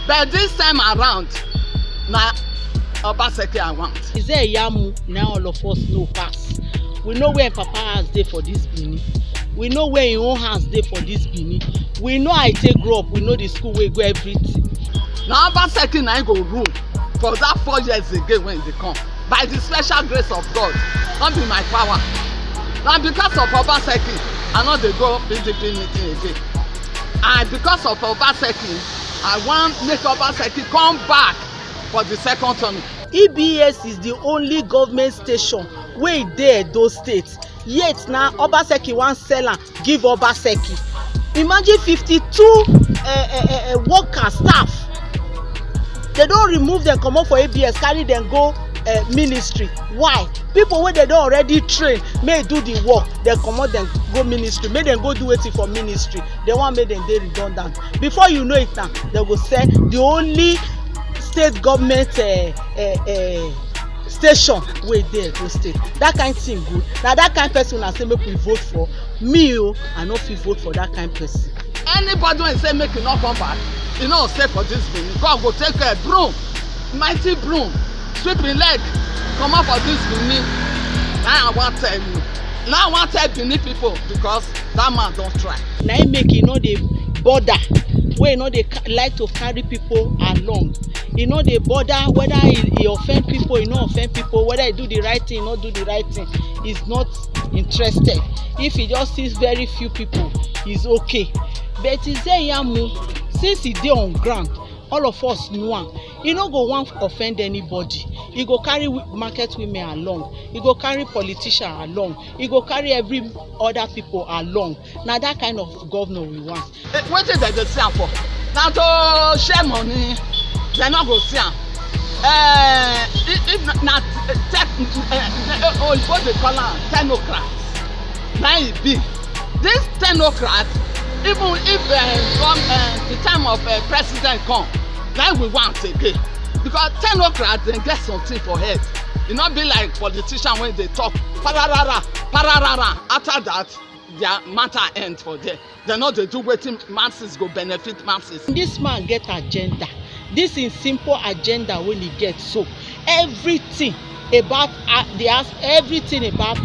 But this time around, na Obaseki I want. Is there a yamu now all of us know pass? We know where Papa has dey for this Benin. We know where him own house dey for this Benin. We know how e take grow up. We know the school wey go everything. Na Obaseki na him go rule for that 4 years again when they come. By the special grace of God, not be my power. Na because of Obaseki, I no dey go PDP meeting again. And because of Obaseki, I want make Obaseki come back for the second term. EBS is the only government station wey dey Edo State. Yet now Obaseki wan sell am give Obaseki. Imagine 52 workers, staff. They don remove them comot for ABS, carry them go ministry. Why? People wey they don already train may do the work, dem comot dem go ministry, make dem go do wetin for ministry. They wan make dem dey redundant. Before you know it now, they go say the only state government station wey dey Edo State. That kind thing good. Na that kind person una say make we vote for. Me o, I no fit vote for that kind person. Anybody wey say make e no come back, e no stay for this Benin. God go take a broom, mighty broom, sweep him leg, comot for this Benin. Now I wan tell you. Now I wan tell Benin people because that man don try. Na him make e no dey bother, wey e no dey like to carry people along. E no dey bother whether he offend people, he no offend people, whether he do the right thing, no do the right thing. He's not interested. If he just sees very few people, he's okay. But Izeyamu, since he dey on ground, all of us know am. He no go wan offend anybody. He go carry market women along. He go carry politicians along. He go carry every other people along. Na that kind of governor we want. Wetin dem dey see am for? Na to share money. Dem no go see am. If na oyibo dey call am technocrat, na e be. This technocrat, even if the time of president come, na we want again. Because technocrats dem get something for head. E no be like politician wey dey talk pararara pararara. After that, their matter end for there. Dem no dey do wetin masses go benefit masses. This man get agenda. This is simple agenda wey he get. So everything about everything about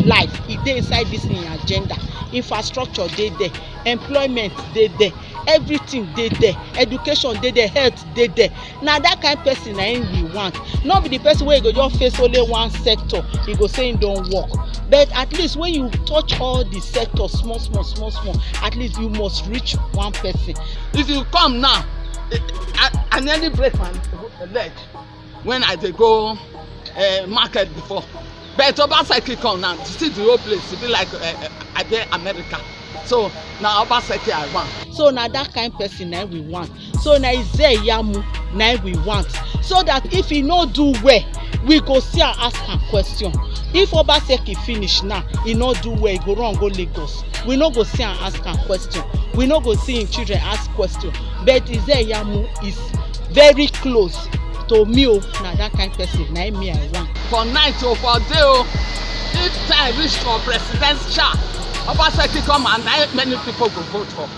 life e dey inside this agenda. Infrastructure dey there, employment dey there, everything dey there, education dey there, health dey there. Na that kind person na him we want. No be the person wey go just face only one sector, he go say him don work. But at least when you touch all the sectors small, at least you must reach one person. If you come now, I nearly break my leg when I dey go market before. But Obaseki come now, to see the whole place, e be like I dey America. So na Obaseki I want. So na that kind person na we want. So na Izeyamu na we want. So that if he no do well, we go see and ask am question. If Obaseki finish now, he no do well, he go run go Lagos. We no go see and ask am question. We no go see him children ask question. But Izeyamu is very close to me. Na that kind person na me I want. For night or for day o, if time reach for presidential, Obaseki come and many people go vote for.